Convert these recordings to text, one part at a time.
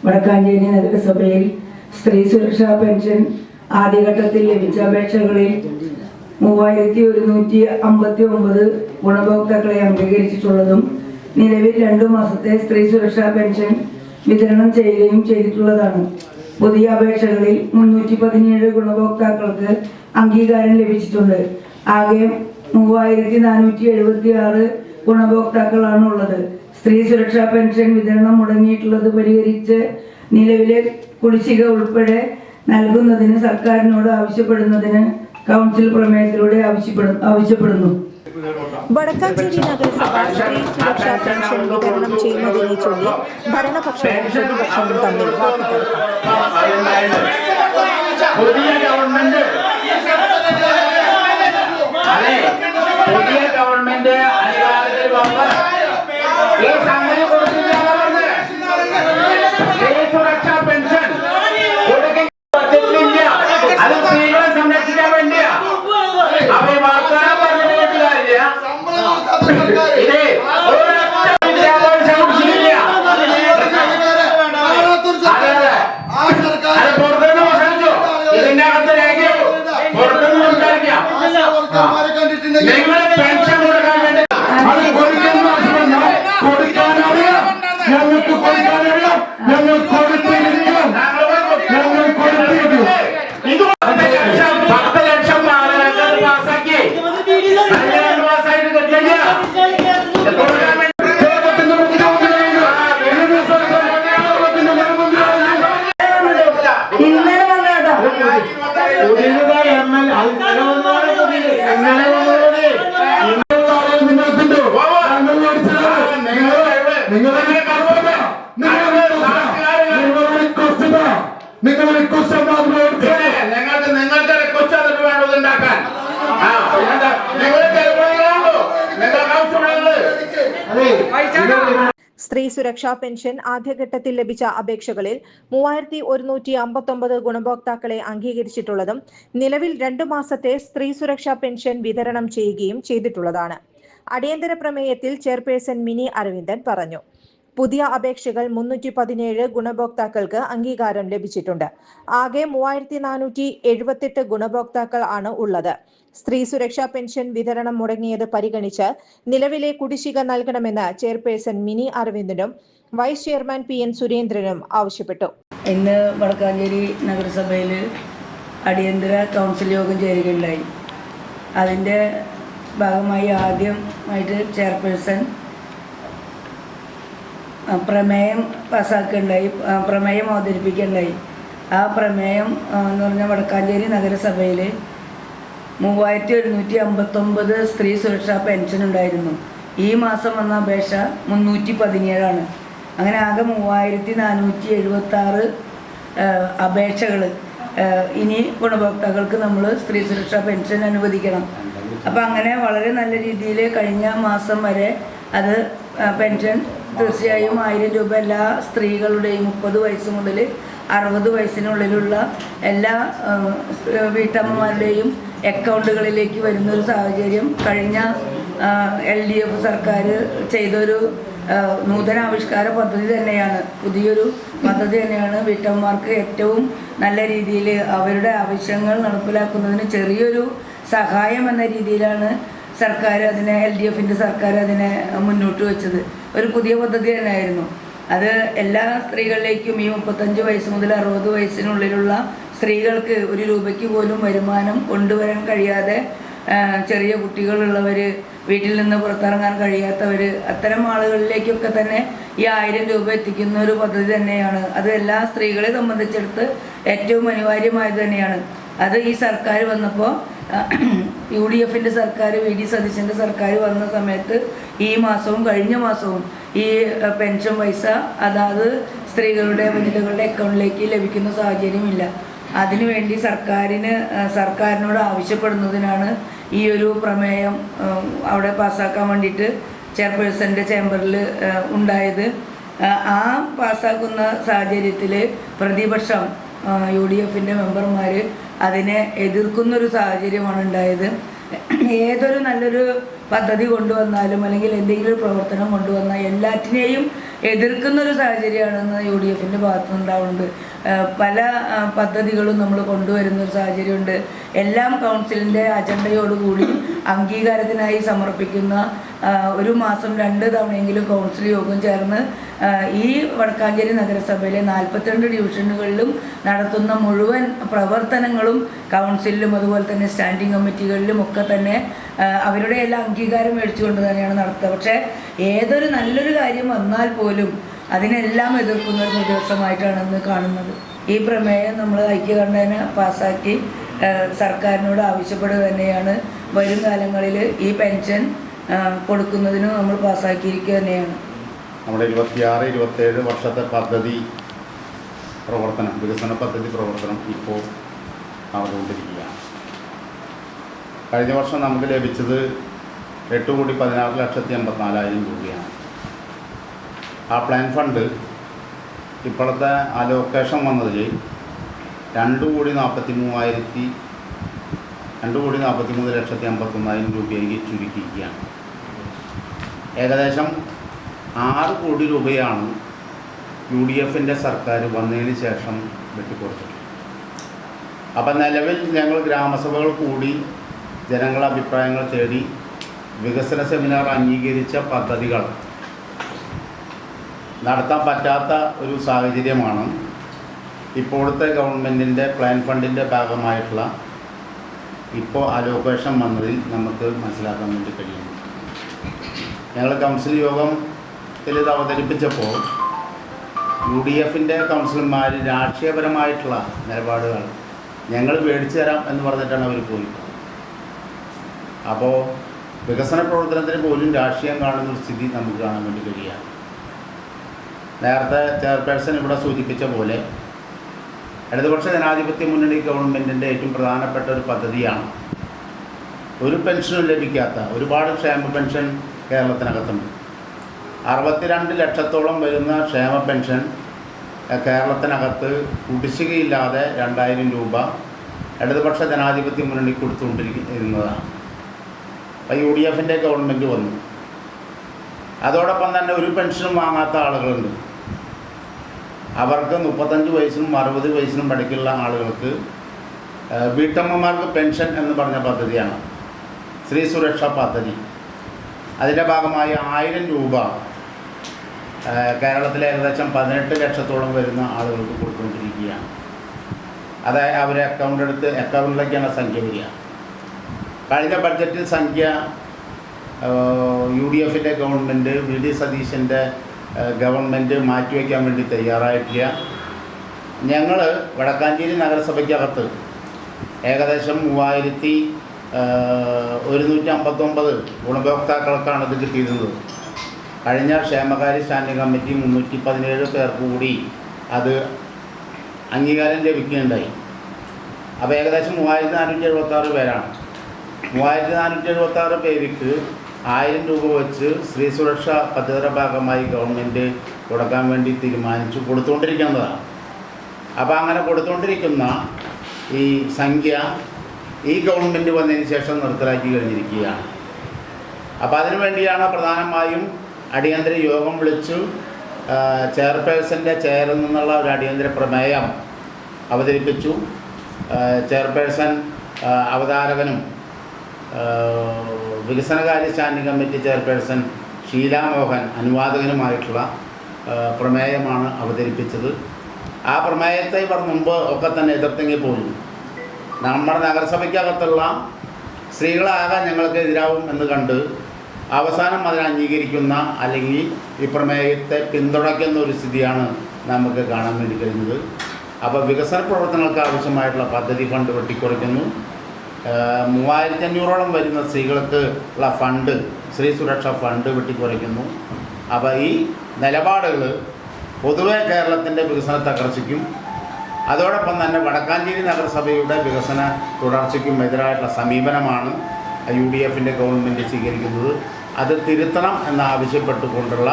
വടക്കാഞ്ചേരി നഗരസഭയിൽ സ്ത്രീ സുരക്ഷാ പെൻഷൻ ആദ്യഘട്ടത്തിൽ ലഭിച്ച അപേക്ഷകളിൽ 3159 ഗുണഭോക്താക്കളെ അംഗീകരിച്ചിട്ടുള്ളതും നിലവിൽ 2 മാസത്തെ സ്ത്രീ സുരക്ഷാ പെൻഷൻ വിതരണം ചെയ്യുകയും ചെയ്തിട്ടുള്ളതാണ്. പുതിയ അപേക്ഷകളിൽ 317 ഗുണഭോക്താക്കൾക്ക് അംഗീകാരം ലഭിച്ചിട്ടുണ്ട്. ആകെ 3476 ഗുണഭോക്താക്കളാണ് ഉള്ളത്. സ്ത്രീ സുരക്ഷാ പെൻഷൻ വിതരണം മുടങ്ങിയിട്ടുള്ളത് പരിഹരിച്ച് നിലവിലെ കുടിശ്ശിക ഉൾപ്പെടെ നൽകുന്നതിന് സർക്കാരിനോട് ആവശ്യപ്പെടുന്നതിന് കൗൺസിൽ പ്രമേയത്തിലൂടെ ആവശ്യപ്പെടുന്നു. വടക്കാഞ്ചേരി നഗരസഭ സ്ത്രീ സുരക്ഷാ പെൻഷൻ വിതരണം ചെയ്യുന്നതിനെ ചൊല്ലി ഭരണപക്ഷവും പ്രതിപക്ഷവും തമ്മിൽ സ്ത്രീ സുരക്ഷാ പെൻഷൻ ആദ്യഘട്ടത്തിൽ ലഭിച്ച അപേക്ഷകളിൽ 3159 ഗുണഭോക്താക്കളെ അംഗീകരിച്ചിട്ടുള്ളതും നിലവിൽ 2 മാസത്തെ സ്ത്രീ സുരക്ഷാ പെൻഷൻ വിതരണം ചെയ്യുകയും ചെയ്തിട്ടുള്ളതാണ്. അടിയന്തര പ്രമേയത്തിൽ ചെയർപേഴ്സൺ മിനി അരവിന്ദൻ പറഞ്ഞു. പുതിയ അപേക്ഷകൾ 317 ഗുണഭോക്താക്കൾക്ക് അംഗീകാരം ലഭിച്ചിട്ടുണ്ട്. ആകെ 3478 ഗുണഭോക്താക്കൾ ആണ് ഉള്ളത്. സ്ത്രീ സുരക്ഷാ പെൻഷൻ വിതരണം മുടങ്ങിയത് പരിഗണിച്ച് നിലവിലെ കുടിശ്ശിക നൽകണമെന്ന് ചെയർപേഴ്സൺ മിനി അരവിന്ദനും വൈസ് ചെയർമാൻ PN സുരേന്ദ്രനും ആവശ്യപ്പെട്ടു. ഇന്ന് വടക്കാഞ്ചേരി നഗരസഭയിൽ അടിയന്തര കൗൺസിൽ യോഗം ചേരുകയുണ്ടായി. അതിൻ്റെ ഭാഗമായി ആദ്യമായിട്ട് ചെയർപേഴ്സൺ പ്രമേയം പാസ്സാക്കുകയുണ്ടായി, പ്രമേയം അവതരിപ്പിക്കുകയുണ്ടായി. ആ പ്രമേയം എന്ന് പറഞ്ഞാൽ വടക്കാഞ്ചേരി നഗരസഭയിൽ 3159 സ്ത്രീ സുരക്ഷാ പെൻഷൻ ഉണ്ടായിരുന്നു. ഈ മാസം വന്ന അപേക്ഷ 317 അങ്ങനെ ആകെ 3476 അപേക്ഷകൾ ഇനി ഗുണഭോക്താക്കൾക്ക് നമ്മൾ സ്ത്രീ സുരക്ഷാ പെൻഷൻ അനുവദിക്കണം. അപ്പം അങ്ങനെ വളരെ നല്ല രീതിയിൽ കഴിഞ്ഞ മാസം വരെ അത് പെൻഷൻ തീർച്ചയായും 1000 രൂപ എല്ലാ സ്ത്രീകളുടെയും 30 വയസ്സ് മുതൽ 60 വയസ്സിനുള്ളിലുള്ള എല്ലാ വീട്ടമ്മമാരുടെയും അക്കൗണ്ടുകളിലേക്ക് വരുന്നൊരു സാഹചര്യം കഴിഞ്ഞ LDF സർക്കാർ ചെയ്തൊരു നൂതനാവിഷ്കാര പദ്ധതി തന്നെയാണ്. പുതിയൊരു പദ്ധതി തന്നെയാണ്. വീട്ടമ്മമാർക്ക് ഏറ്റവും നല്ല രീതിയിൽ അവരുടെ ആവശ്യങ്ങൾ നടപ്പിലാക്കുന്നതിന് ചെറിയൊരു സഹായം എന്ന രീതിയിലാണ് സർക്കാർ അതിനെ LDFൻ്റെ സർക്കാർ അതിനെ മുന്നോട്ട് വെച്ചത്. ഒരു പുതിയ പദ്ധതി തന്നെയായിരുന്നു. അത് എല്ലാ സ്ത്രീകളിലേക്കും ഈ 35 വയസ്സ് മുതൽ 60 വയസ്സിനുള്ളിലുള്ള സ്ത്രീകൾക്ക് 1 രൂപയ്ക്ക് പോലും വരുമാനം കൊണ്ടുവരാൻ കഴിയാതെ ചെറിയ കുട്ടികളുള്ളവർ, വീട്ടിൽ നിന്ന് പുറത്തിറങ്ങാൻ കഴിയാത്തവർ, അത്തരം ആളുകളിലേക്കൊക്കെ തന്നെ ഈ 1000 രൂപ എത്തിക്കുന്ന ഒരു പദ്ധതി തന്നെയാണ്. അത് എല്ലാ സ്ത്രീകളെ സംബന്ധിച്ചിടത്ത് ഏറ്റവും അനിവാര്യമായത് തന്നെയാണ്. അത് ഈ സർക്കാർ വന്നപ്പോൾ UDFൻ്റെ സർക്കാർ, VD സതീശൻ്റെ സർക്കാർ വന്ന സമയത്ത് ഈ മാസവും കഴിഞ്ഞ മാസവും ഈ പെൻഷൻ പൈസ അതാത് സ്ത്രീകളുടെ വനിതകളുടെ അക്കൗണ്ടിലേക്ക് ലഭിക്കുന്ന സാഹചര്യമില്ല. അതിനുവേണ്ടി സർക്കാരിനോട് ആവശ്യപ്പെടുന്നതിനാണ് ഈ ഒരു പ്രമേയം അവിടെ പാസ്സാക്കാൻ വേണ്ടിയിട്ട് ചെയർപേഴ്സൻ്റെ ചേംബറിൽ ഉണ്ടായത്. ആ പാസ്സാക്കുന്ന സാഹചര്യത്തിൽ പ്രതിപക്ഷം UDFൻ്റെ മെമ്പർമാർ അതിനെ എതിർക്കുന്നൊരു സാഹചര്യമാണ് ഉണ്ടായത്. ഏതൊരു നല്ലൊരു പദ്ധതി കൊണ്ടുവന്നാലും അല്ലെങ്കിൽ എന്തെങ്കിലും ഒരു പ്രവർത്തനം കൊണ്ടുവന്നാൽ എല്ലാറ്റിനെയും എതിർക്കുന്ന ഒരു സാഹചര്യമാണെന്ന് UDFിൻ്റെ ഭാഗത്തു നിന്നുണ്ടാവുന്നത്. പല പദ്ധതികളും നമ്മൾ കൊണ്ടുവരുന്ന ഒരു സാഹചര്യമുണ്ട്. എല്ലാം കൗൺസിലിൻ്റെ അജണ്ടയോടുകൂടി അംഗീകാരത്തിനായി സമർപ്പിക്കുന്ന ഒരു മാസം 2 തവണയെങ്കിലും കൗൺസിൽ യോഗം ചേർന്ന് ഈ വടക്കാഞ്ചേരി നഗരസഭയിലെ 42 ഡിവിഷനുകളിലും നടത്തുന്ന മുഴുവൻ പ്രവർത്തനങ്ങളും കൗൺസിലിലും അതുപോലെ തന്നെ സ്റ്റാൻഡിംഗ് കമ്മിറ്റികളിലും ഒക്കെ തന്നെ അവരുടെ എല്ലാം അംഗീകാരം മേടിച്ചുകൊണ്ട് തന്നെയാണ് നടത്തുക. പക്ഷേ ഏതൊരു നല്ലൊരു കാര്യം വന്നാൽ പോലും അതിനെല്ലാം എതിർക്കുന്ന ഒരു പ്രതിപക്ഷമായിട്ടാണ് ഇന്ന് കാണുന്നത്. ഈ പ്രമേയം നമ്മൾ ഐക്യകണ്ഠേന പാസ്സാക്കി സർക്കാരിനോട് ആവശ്യപ്പെടുക തന്നെയാണ്. വരും കാലങ്ങളിൽ ഈ പെൻഷൻ കൊടുക്കുന്നതിനും നമ്മൾ പാസ്സാക്കിയിരിക്കുക തന്നെയാണ്. നമ്മുടെ 26-27 വർഷത്തെ പദ്ധതി പ്രവർത്തനം, വികസന പദ്ധതി പ്രവർത്തനം ഇപ്പോൾ നടന്നുകൊണ്ടിരിക്കുകയാണ്. കഴിഞ്ഞ വർഷം നമുക്ക് ലഭിച്ചത് 8,16,84,000 രൂപയാണ്. ആ പ്ലാൻ ഫണ്ട് ഇപ്പോഴത്തെ അലോക്കേഷൻ വന്നതിൽ 2,43,51,000 രൂപയിലേക്ക് ചുരുക്കിയിരിക്കുകയാണ്. ഏകദേശം 6 കോടി രൂപയാണ് UDFിൻ്റെ സർക്കാർ വന്നതിന് ശേഷം വെട്ടിക്കൊടുത്തത്. അപ്പം നിലവിൽ ഞങ്ങൾ ഗ്രാമസഭകൾ കൂടി ജനങ്ങളുടെ അഭിപ്രായങ്ങൾ തേടി വികസന സെമിനാർ അംഗീകരിച്ച പദ്ധതികൾ നടത്താൻ പറ്റാത്ത ഒരു സാഹചര്യമാണ് ഇപ്പോഴത്തെ ഗവൺമെൻറ്റിൻ്റെ പ്ലാൻ ഫണ്ടിൻ്റെ ഭാഗമായിട്ടുള്ള ഇപ്പോൾ അലോക്കേഷൻ വന്നതിൽ നമുക്ക് മനസ്സിലാക്കാൻ വേണ്ടി കഴിയുന്നു. ഞങ്ങൾ കൗൺസിൽ യോഗത്തിൽ ഇത് അവതരിപ്പിച്ചപ്പോൾ UDFിൻ്റെ കൗൺസിലർമാർ രാഷ്ട്രീയപരമായിട്ടുള്ള നിലപാടുകൾ ഞങ്ങൾ മേടിച്ചു തരാം എന്ന് പറഞ്ഞിട്ടാണ് അവർ പോയി. അപ്പോൾ വികസന പ്രവർത്തനത്തിന് പോലും രാഷ്ട്രീയം കാണുന്നൊരു സ്ഥിതി നമുക്ക് കാണാൻ വേണ്ടി കഴിയുകയാണ്. നേരത്തെ ചെയർപേഴ്സൺ ഇവിടെ സൂചിപ്പിച്ച പോലെ ഇടതുപക്ഷ ജനാധിപത്യ മുന്നണി ഗവൺമെൻറ്റിൻ്റെ ഏറ്റവും പ്രധാനപ്പെട്ട ഒരു പദ്ധതിയാണ് ഒരു പെൻഷനും ലഭിക്കാത്ത ഒരുപാട് ക്ഷേമ പെൻഷൻ കേരളത്തിനകത്തുണ്ട്. 62 ലക്ഷത്തോളം വരുന്ന ക്ഷേമ പെൻഷൻ കേരളത്തിനകത്ത് കുടിശ്ശികയില്ലാതെ 2,000 രൂപ ഇടതുപക്ഷ ജനാധിപത്യ മുന്നണി കൊടുത്തുകൊണ്ടിരിക്കുന്നതാണ്. അപ്പോൾ UDFിൻ്റെ ഗവൺമെൻറ് വന്നു. അതോടൊപ്പം തന്നെ ഒരു പെൻഷനും വാങ്ങാത്ത ആളുകളുണ്ട്. അവർക്ക് 35 വയസ്സിനും 60 വയസ്സിനും ഇടയ്ക്കുള്ള ആളുകൾക്ക് വീട്ടമ്മമാർക്ക് പെൻഷൻ എന്ന് പറഞ്ഞ പദ്ധതിയാണ് സ്ത്രീ സുരക്ഷാ പദ്ധതി. അതിൻ്റെ ഭാഗമായി 1000 രൂപ കേരളത്തിലെ ഏകദേശം 18 ലക്ഷത്തോളം വരുന്ന ആളുകൾക്ക് കൊടുത്തുകൊണ്ടിരിക്കുകയാണ്. അതായത് അവരെ അക്കൗണ്ടിലേക്കാണ് സംഖ്യ വരിക. കഴിഞ്ഞ ബഡ്ജറ്റിൽ സംഖ്യ UDFിൻ്റെ ഗവൺമെൻറ് VD സതീശൻ്റെ ഗവൺമെൻറ് മാറ്റിവെക്കാൻ വേണ്ടി തയ്യാറായിട്ടില്ല. ഞങ്ങൾ വടക്കാഞ്ചേരി നഗരസഭയ്ക്കകത്ത് ഏകദേശം 3,159 ഗുണഭോക്താക്കൾക്കാണ് ഇത് കിട്ടിയിരുന്നത്. കഴിഞ്ഞ ക്ഷേമകാര്യ സ്റ്റാൻഡിംഗ് കമ്മിറ്റി 317 പേർക്ക് കൂടി അത് അംഗീകാരം ലഭിക്കുകയുണ്ടായി. അപ്പോൾ ഏകദേശം 3,476 പേരാണ്. 3,476 പേർക്ക് 1000 രൂപ വെച്ച് സ്ത്രീ സുരക്ഷാ പദ്ധതിയുടെ ഭാഗമായി ഗവൺമെൻറ് കൊടുക്കാൻ വേണ്ടി തീരുമാനിച്ചു കൊടുത്തുകൊണ്ടിരിക്കുന്നതാണ്. അപ്പോൾ അങ്ങനെ കൊടുത്തുകൊണ്ടിരിക്കുന്ന ഈ സംഖ്യ ഈ ഗവൺമെൻറ് വന്നതിന് ശേഷം നിർത്തലാക്കി കഴിഞ്ഞിരിക്കുകയാണ്. അപ്പോൾ അതിനുവേണ്ടിയാണ് പ്രധാനമായും അടിയന്തര യോഗം വിളിച്ചു ചെയർപേഴ്സൻ്റെ ചെയറിൽ നിന്നുള്ള ഒരു അടിയന്തര പ്രമേയം അവതരിപ്പിച്ചു. ചെയർപേഴ്സൺ അവതാരകനും വികസനകാര്യ standing committee chairperson Sheela Mohan അനുവാദകനുമായിട്ടുള്ള പ്രമേയമാണ് അവതരിപ്പിച്ചത്. ആ പ്രമേയത്തെ ഇവർ മുമ്പ് ഒക്കെ തന്നെ എതിർത്തെങ്കിൽ പോലും നമ്മുടെ നഗരസഭയ്ക്കകത്തുള്ള സ്ത്രീകളാകാൻ ഞങ്ങൾക്ക് എതിരാവും എന്ന് കണ്ട് അവസാനം അതിനെ അംഗീകരിക്കുന്ന അല്ലെങ്കിൽ ഈ പ്രമേയത്തെ പിന്തുണയ്ക്കുന്ന ഒരു സ്ഥിതിയാണ് നമുക്ക് കാണാൻ വേണ്ടി കഴിയുന്നത്. അപ്പോൾ വികസന പ്രവർത്തനങ്ങൾക്ക് ആവശ്യമായിട്ടുള്ള പദ്ധതി ഫണ്ട് വെട്ടിക്കുറയ്ക്കുന്നു. 3,500ഓളം വരുന്ന സ്ത്രീകൾക്ക് ഉള്ള ഫണ്ട് സ്ത്രീ സുരക്ഷാ ഫണ്ട് വെട്ടിക്കുറയ്ക്കുന്നു. അപ്പോൾ ഈ നിലപാടുകൾ പൊതുവെ കേരളത്തിൻ്റെ വികസന തകർച്ചയ്ക്കും അതോടൊപ്പം തന്നെ വടക്കാഞ്ചേരി നഗരസഭയുടെ വികസന തുടർച്ചയ്ക്കും എതിരായിട്ടുള്ള സമീപനമാണ് UDFിൻ്റെ ഗവൺമെൻറ് സ്വീകരിക്കുന്നത്. അത് തിരുത്തണം എന്നാവശ്യപ്പെട്ടുകൊണ്ടുള്ള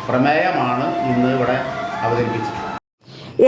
പ്രമേയമാണ് ഇന്ന് ഇവിടെ അവതരിപ്പിച്ചത്.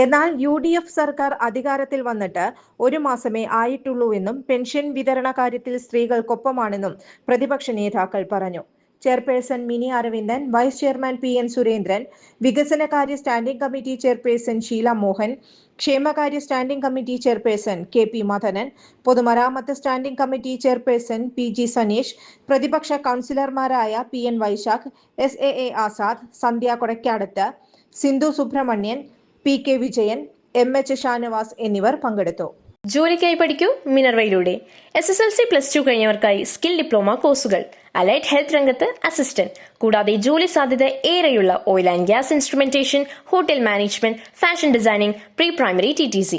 എന്നാൽ UDF സർക്കാർ അധികാരത്തിൽ വന്നിട്ട് 1 മാസമേ ആയിട്ടുള്ളൂ എന്നും പെൻഷൻ വിതരണ കാര്യത്തിൽ സ്ത്രീകൾക്കൊപ്പമാണെന്നും പ്രതിപക്ഷ നേതാക്കൾ പറഞ്ഞു. Chairperson Mini Aravindan, vice chairman PN Surendran, വികസനകാര്യ standing committee chairperson Sheela Mohan, ക്ഷേമകാര്യ standing committee chairperson KP Madanan, പൊതുമരാമത്ത് standing committee chairperson PG Saneesh, പ്രതിപക്ഷ കൗൺസിലർമാരായ PN വൈശാഖ്, SAA ആസാദ്, സന്ധ്യ കൊടക്കാടത്ത്, സിന്ധു സുബ്രഹ്മണ്യൻ, PK വിജയൻ, MH ഷാനവാസ് എന്നിവർ പങ്കെടുത്തു. ജോലിക്കായി പഠിക്കൂ മിനർവയിലൂടെ. SSLC +2 കഴിഞ്ഞവർക്കായി സ്കിൽ ഡിപ്ലോമ കോഴ്സുകൾ, അലൈഡ് ഹെൽത്ത് രംഗത്ത് അസിസ്റ്റന്റ്, കൂടാതെ ജോലി സാധ്യത ഏറെയുള്ള oil and gas instrumentation, hotel management, fashion designing, pre primary TTC.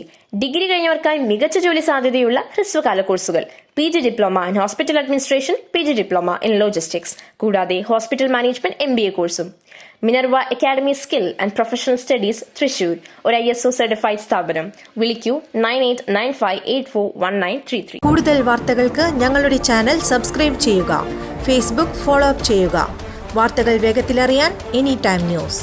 Degree കഴിഞ്ഞവർക്കായി മികച്ച ജോലി സാധ്യതയുള്ള ഹ്രസ്വകാല കോഴ്സുകൾ, PG diploma in hospital administration, PG diploma in logistics, കൂടാതെ ഹോസ്പിറ്റൽ മാനേജ്മെന്റ് MBA കോഴ്സും. Minerva academy skill and professional studies Thrissur, ഒരു ISO സർട്ടിഫൈഡ് സ്ഥാപനം. വിളിക്കൂ 9895841933. കൂടുതൽ വാർത്തകൾക്ക് ഞങ്ങളുടെ ചാനൽ സബ്സ്ക്രൈബ് ചെയ്യുക. ഫേസ്ബുക്ക് ഫോളോ അപ്പ് ചെയ്യുക. വാർത്തകൾ വേഗത്തിലറിയാൻ Anytime News.